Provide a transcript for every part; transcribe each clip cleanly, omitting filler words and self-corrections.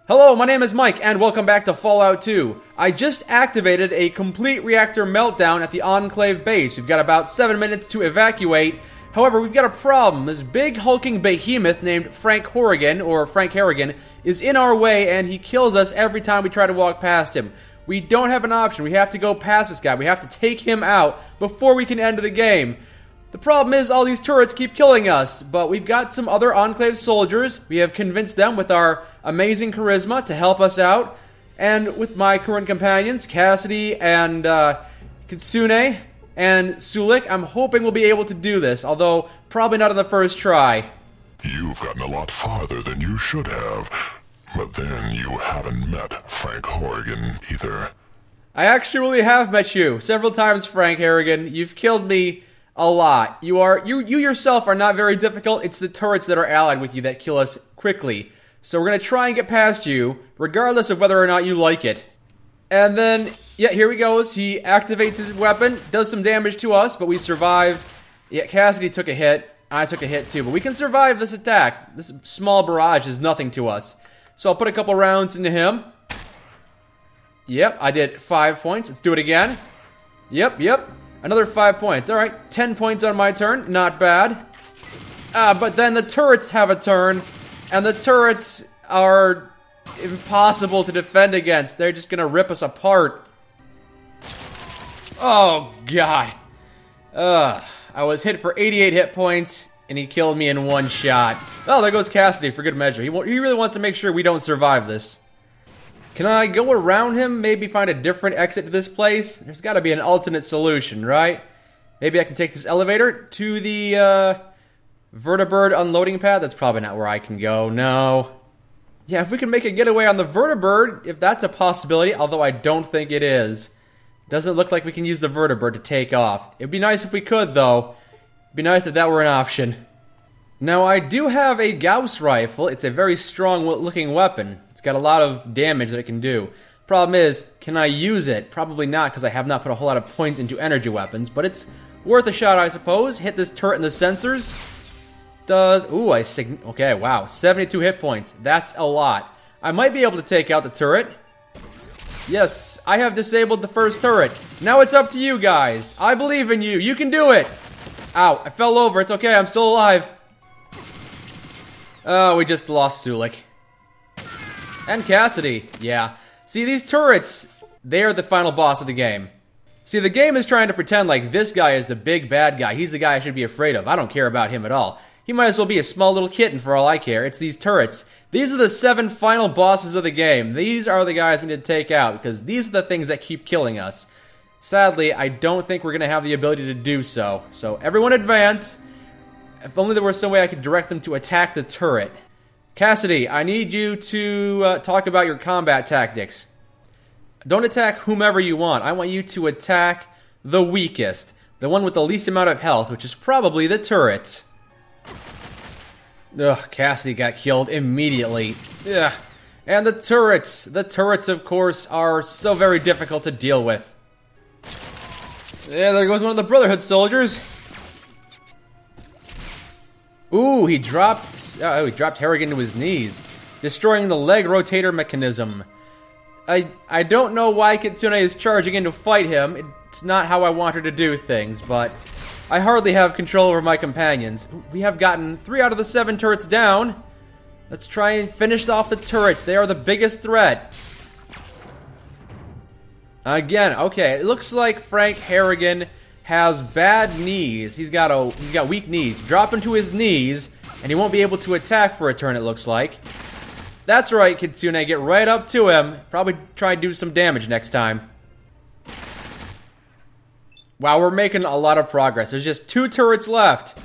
Hello, my name is Mike, and welcome back to Fallout 2. I just activated a complete reactor meltdown at the Enclave base. We've got about 7 minutes to evacuate. However, we've got a problem. This big hulking behemoth named Frank Harrigan, is in our way, and he kills us every time we try to walk past him. We don't have an option. We have to go past this guy. We have to take him out before we can end the game. The problem is all these turrets keep killing us, but we've got some other Enclave soldiers. We have convinced them with our amazing charisma to help us out. And with my current companions, Cassidy and Kitsune and Sulik, I'm hoping we'll be able to do this, although probably not on the first try. You've gotten a lot farther than you should have, but then you haven't met Frank Harrigan either. I actually really have met you several times, Frank Harrigan. You've killed me a lot. You yourself are not very difficult. It's the turrets that are allied with you that kill us quickly. So we're going to try and get past you, regardless of whether or not you like it. And then, yeah, here he goes. He activates his weapon, does some damage to us, but we survive. Yeah, Cassidy took a hit. I took a hit too, but we can survive this attack. This small barrage is nothing to us. So I'll put a couple rounds into him. Yep, I did 5 points. Let's do it again. Yep. Another 5 points. Alright, 10 points on my turn. Not bad. But then the turrets have a turn, and the turrets are impossible to defend against. They're just gonna rip us apart. Oh, God. I was hit for 88 hit points, and he killed me in one shot. Oh, there goes Cassidy for good measure. He really wants to make sure we don't survive this. Can I go around him? Maybe find a different exit to this place? There's got to be an alternate solution, right? Maybe I can take this elevator to the vertibird unloading pad? That's probably not where I can go, no. Yeah, if we can make a getaway on the vertibird, if that's a possibility, although I don't think it is. Doesn't look like we can use the vertibird to take off. It'd be nice if we could, though. It'd be nice if that were an option. Now, I do have a Gauss rifle. It's a very strong-looking weapon. It's got a lot of damage that it can do. Problem is, can I use it? Probably not, because I have not put a whole lot of points into energy weapons, but it's worth a shot, I suppose. Hit this turret in the sensors. Okay, wow, 72 hit points. That's a lot. I might be able to take out the turret. Yes, I have disabled the first turret. Now it's up to you guys. I believe in you. You can do it. Ow, I fell over. It's okay, I'm still alive. Oh, we just lost Sulik. And Cassidy. Yeah. See, these turrets, they are the final boss of the game. See, the game is trying to pretend like this guy is the big bad guy. He's the guy I should be afraid of. I don't care about him at all. He might as well be a small little kitten for all I care. It's these turrets. These are the 7 final bosses of the game. These are the guys we need to take out, because these are the things that keep killing us. Sadly, I don't think we're going to have the ability to do so. So, everyone advance. If only there was some way I could direct them to attack the turret. Cassidy, I need you to talk about your combat tactics. Don't attack whomever you want. I want you to attack the weakest. The one with the least amount of health, which is probably the turret. Ugh, Cassidy got killed immediately. Ugh. And the turrets. The turrets, of course, are so very difficult to deal with. Yeah, there goes one of the Brotherhood soldiers. Ooh, he dropped Harrigan to his knees, destroying the leg rotator mechanism. I don't know why Kitsune is charging in to fight him. It's not how I want her to do things, but I hardly have control over my companions. We have gotten 3 out of the 7 turrets down. Let's try and finish off the turrets. They are the biggest threat. Again, okay, it looks like Frank Harrigan has bad knees. He's got weak knees. Drop him to his knees, and he won't be able to attack for a turn, it looks like. That's right, Kitsune. Get right up to him. Probably try and do some damage next time. Wow, we're making a lot of progress. There's just 2 turrets left.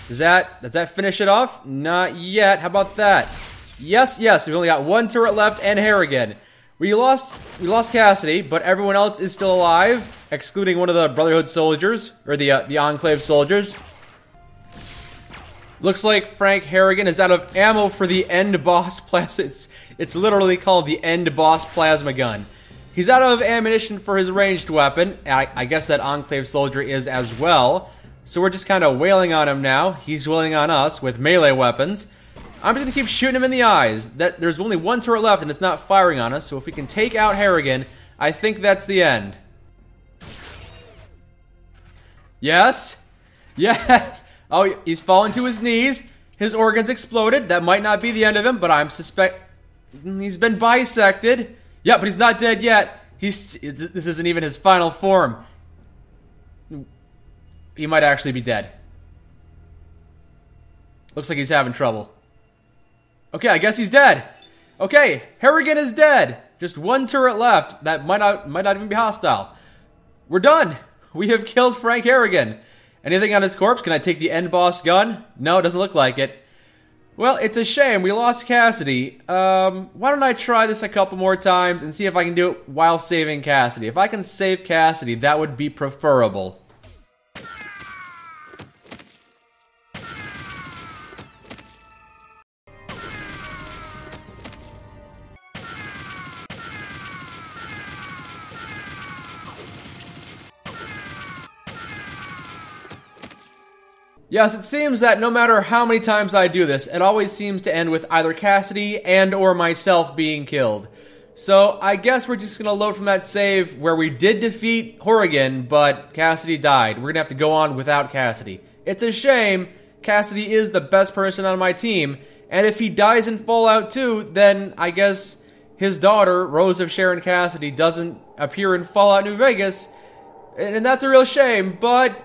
Does that finish it off? Not yet. How about that? Yes. We've only got 1 turret left and Harrigan. We lost Cassidy, but everyone else is still alive, excluding one of the Brotherhood soldiers, or the Enclave soldiers. Looks like Frank Harrigan is out of ammo for the end boss plasma. It's literally called the end boss plasma gun. He's out of ammunition for his ranged weapon. I guess that Enclave soldier is as well. So we're just kind of wailing on him now. He's wailing on us with melee weapons. I'm just gonna keep shooting him in the eyes. There's only one turret left and it's not firing on us, so if we can take out Harrigan, I think that's the end. Yes! Yes! Oh, he's fallen to his knees. His organs exploded. That might not be the end of him, but I'm he's been bisected. Yeah, but he's not dead yet. This isn't even his final form. He might actually be dead. Looks like he's having trouble. Okay, I guess he's dead. Okay, Harrigan is dead. Just one turret left. That might not even be hostile. We're done. We have killed Frank Harrigan. Anything on his corpse? Can I take the end boss gun? No, it doesn't look like it. Well, it's a shame. We lost Cassidy. Why don't I try this a couple more times and see if I can do it while saving Cassidy. If I can save Cassidy, that would be preferable. Yes, it seems that no matter how many times I do this, it always seems to end with either Cassidy and or myself being killed. So I guess we're just going to load from that save where we did defeat Horrigan, but Cassidy died. We're going to have to go on without Cassidy. It's a shame. Cassidy is the best person on my team, and if he dies in Fallout 2, then I guess his daughter, Rose of Sharon Cassidy, doesn't appear in Fallout New Vegas, and that's a real shame, but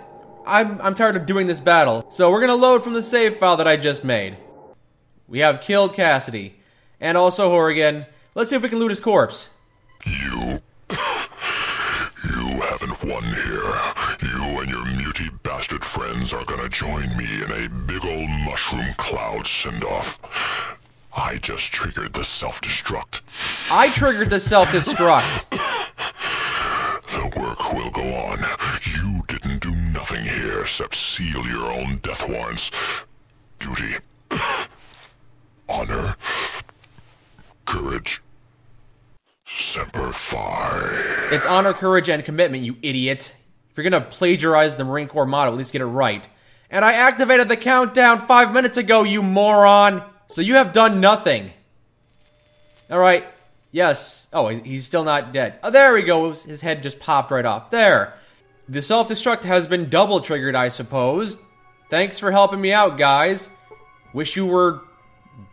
I'm tired of doing this battle, so we're gonna load from the save file that I just made. We have killed Cassidy, and also Horrigan. Let's see if we can loot his corpse. You haven't won here. You and your muty bastard friends are gonna join me in a big ol' mushroom cloud send-off. I just triggered the self-destruct. I triggered the self-destruct. The work will go on. You didn't do nothing here except seal your own death warrants. Duty. Honor. Courage. Semper Fi. It's honor, courage, and commitment, you idiot. If you're gonna plagiarize the Marine Corps motto, at least get it right. And I activated the countdown 5 minutes ago, you moron! So you have done nothing. Alright. Yes. Oh, he's still not dead. Oh, there we go. His head just popped right off. There. The self-destruct has been double triggered, I suppose. Thanks for helping me out, guys. Wish you were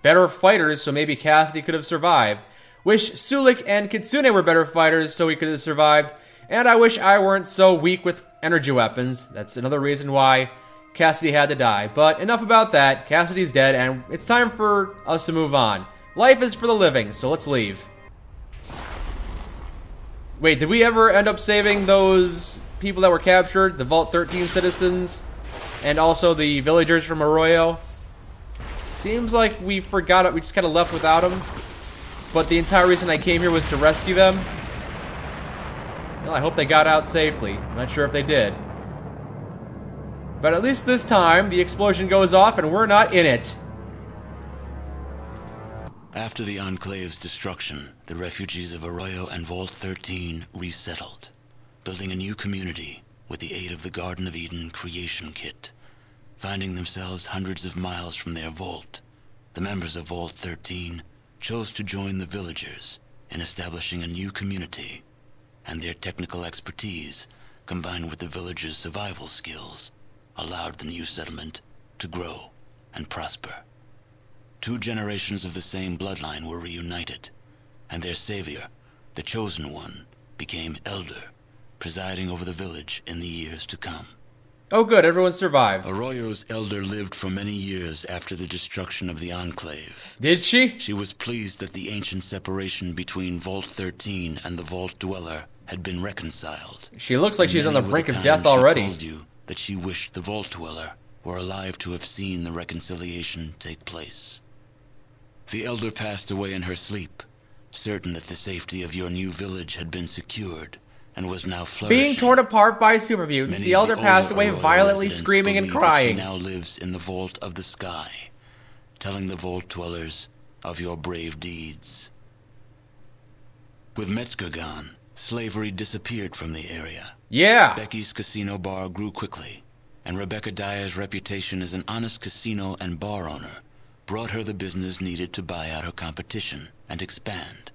better fighters, so maybe Cassidy could have survived. Wish Sulik and Kitsune were better fighters, so he could have survived. And I wish I weren't so weak with energy weapons. That's another reason why Cassidy had to die. But enough about that. Cassidy's dead, and it's time for us to move on. Life is for the living, so let's leave. Wait, did we ever end up saving those people that were captured? The Vault 13 citizens? And also the villagers from Arroyo? Seems like we forgot it. We just kind of left without them. But the entire reason I came here was to rescue them. Well, I hope they got out safely. I'm not sure if they did. But at least this time, the explosion goes off and we're not in it. After the Enclave's destruction, the refugees of Arroyo and Vault 13 resettled, building a new community with the aid of the Garden of Eden creation kit. Finding themselves hundreds of miles from their vault, the members of Vault 13 chose to join the villagers in establishing a new community, and their technical expertise, combined with the villagers' survival skills, allowed the new settlement to grow and prosper. 2 generations of the same bloodline were reunited, and their savior, the Chosen One, became Elder, presiding over the village in the years to come. Oh good, everyone survived. Arroyo's Elder lived for many years after the destruction of the Enclave. Did she? She was pleased that the ancient separation between Vault 13 and the Vault Dweller had been reconciled. She looks like she's on the brink of death already. She told you that she wished the Vault Dweller were alive to have seen the reconciliation take place. The Elder passed away in her sleep, certain that the safety of your new village had been secured and was now flourishing. Being torn apart by super mutants, the Elder passed away violently screaming and crying. She now lives in the Vault of the Sky, telling the Vault Dwellers of your brave deeds. With Metzger gone, slavery disappeared from the area. Yeah. Becky's casino bar grew quickly, and Rebecca Dyer's reputation as an honest casino and bar owner brought her the business needed to buy out her competition and expand.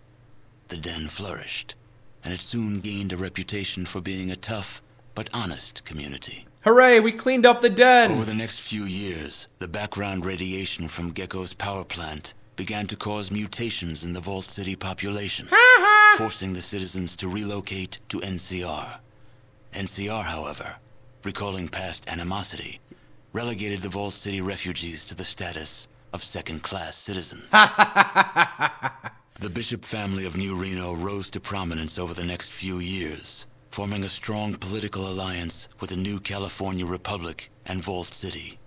The den flourished, and it soon gained a reputation for being a tough but honest community. Hooray, we cleaned up the den! Over the next few years, the background radiation from GECK's power plant began to cause mutations in the Vault City population, forcing the citizens to relocate to NCR. NCR, however, recalling past animosity, relegated the Vault City refugees to the status of second-class citizens. The Bishop family of New Reno rose to prominence over the next few years, forming a strong political alliance with the new California Republic and Vault City.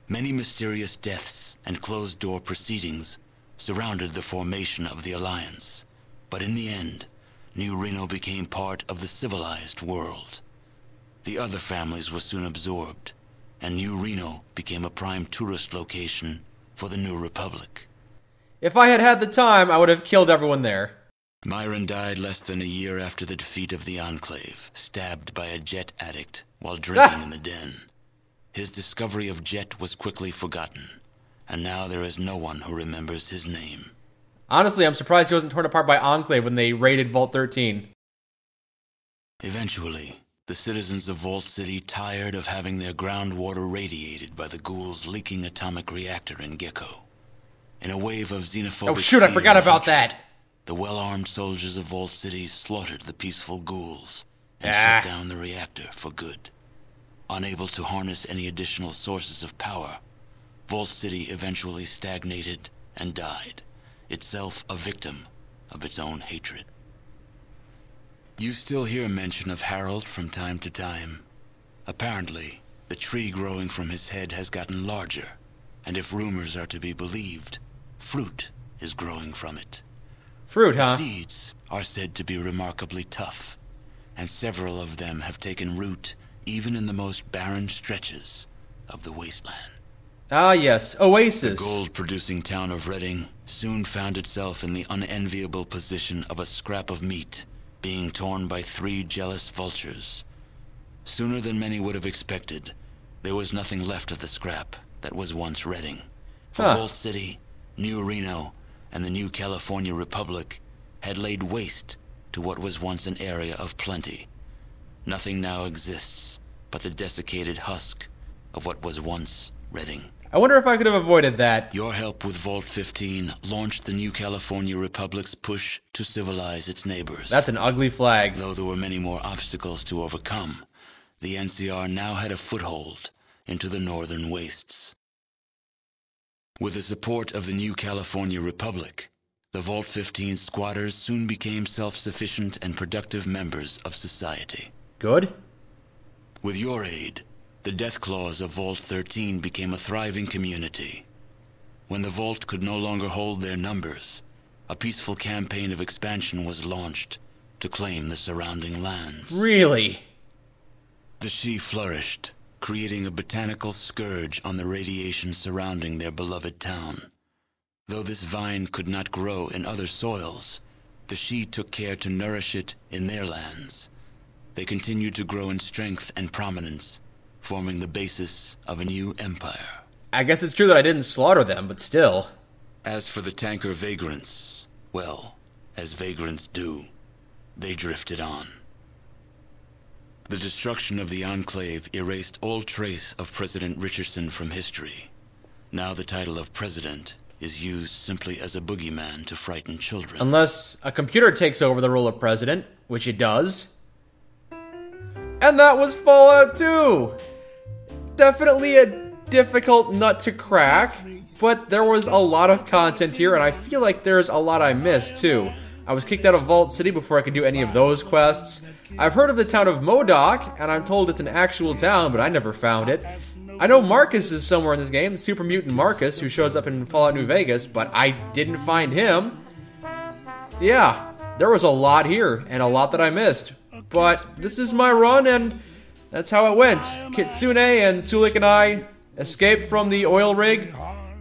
Many mysterious deaths and closed-door proceedings surrounded the formation of the alliance, but in the end, New Reno became part of the civilized world. The other families were soon absorbed, and New Reno became a prime tourist location for the New Republic. If I had had the time, I would have killed everyone there. Myron died less than a year after the defeat of the Enclave, stabbed by a jet addict while drinking in the den. His discovery of Jet was quickly forgotten, and now there is no one who remembers his name. Honestly, I'm surprised he wasn't torn apart by Enclave when they raided Vault 13. Eventually, the citizens of Vault City tired of having their groundwater radiated by the ghouls' leaking atomic reactor in GECK. In a wave of xenophobic Oh shoot, I fear forgot and about hatred, that! the well-armed soldiers of Vault City slaughtered the peaceful ghouls and shut down the reactor for good. Unable to harness any additional sources of power, Vault City eventually stagnated and died, itself a victim of its own hatred. You still hear mention of Harold from time to time. Apparently, the tree growing from his head has gotten larger, and if rumors are to be believed, fruit is growing from it. Fruit, huh? The seeds are said to be remarkably tough, and several of them have taken root even in the most barren stretches of the wasteland. Ah yes, Oasis. The gold-producing town of Redding soon found itself in the unenviable position of a scrap of meat being torn by 3 jealous vultures. Sooner than many would have expected, there was nothing left of the scrap that was once Redding. For Vault City, New Reno, and the new California Republic had laid waste to what was once an area of plenty. Nothing now exists but the desiccated husk of what was once Redding. I wonder if I could have avoided that. Your help with Vault 15 launched the new California Republic's push to civilize its neighbors. That's an ugly flag. Though there were many more obstacles to overcome, the NCR now had a foothold into the northern wastes. With the support of the new California Republic, the Vault 15 squatters soon became self-sufficient and productive members of society. Good? With your aid, the Death Claws of Vault 13 became a thriving community. When the Vault could no longer hold their numbers, a peaceful campaign of expansion was launched to claim the surrounding lands. Really? The She flourished, creating a botanical scourge on the radiation surrounding their beloved town. Though this vine could not grow in other soils, the She took care to nourish it in their lands. They continued to grow in strength and prominence, forming the basis of a new empire. I guess it's true that I didn't slaughter them, but still. As for the tanker vagrants, well, as vagrants do, they drifted on. The destruction of the Enclave erased all trace of President Richardson from history. Now the title of president is used simply as a boogeyman to frighten children. Unless a computer takes over the role of president, which it does. And that was Fallout 2! Definitely a difficult nut to crack, but there was a lot of content here, and I feel like there's a lot I missed, too. I was kicked out of Vault City before I could do any of those quests. I've heard of the town of MODOK, and I'm told it's an actual town, but I never found it. I know Marcus is somewhere in this game, Super Mutant Marcus, who shows up in Fallout New Vegas, but I didn't find him. Yeah, there was a lot here, and a lot that I missed. But this is my run, and that's how it went. Kitsune and Sulik and I escaped from the oil rig.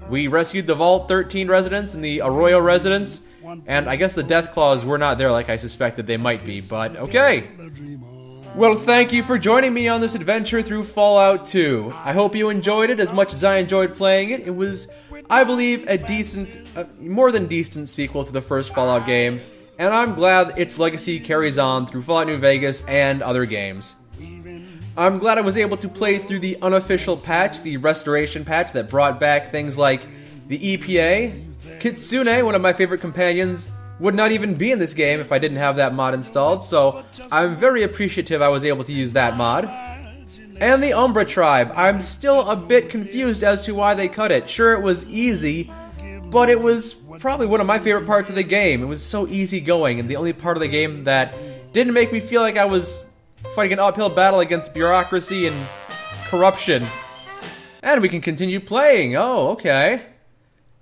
We rescued the Vault 13 residents and the Arroyo residents. And I guess the Death Claws were not there like I suspected they might be, but okay. Well, thank you for joining me on this adventure through Fallout 2. I hope you enjoyed it as much as I enjoyed playing it. It was I believe a decent, more than decent sequel to the first Fallout game, and I'm glad its legacy carries on through Fallout New Vegas and other games. I'm glad I was able to play through the unofficial patch, the restoration patch that brought back things like the EPA. Kitsune, one of my favorite companions, would not even be in this game if I didn't have that mod installed, so I'm very appreciative I was able to use that mod. And the Umbra tribe, I'm still a bit confused as to why they cut it. Sure, it was easy, but it was probably one of my favorite parts of the game. It was so easy going, and the only part of the game that didn't make me feel like I was fighting an uphill battle against bureaucracy and corruption. And we can continue playing. Oh, okay.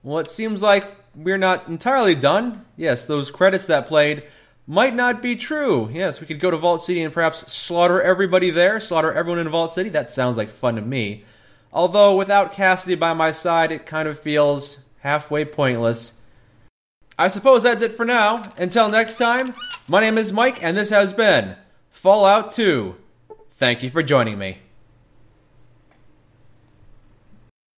Well, it seems like we're not entirely done. Yes, those credits that played might not be true. Yes, we could go to Vault City and perhaps slaughter everybody there, slaughter everyone in Vault City. That sounds like fun to me. Although, without Cassidy by my side, it kind of feels halfway pointless. I suppose that's it for now. Until next time, my name is Mike, and this has been Fallout 2. Thank you for joining me.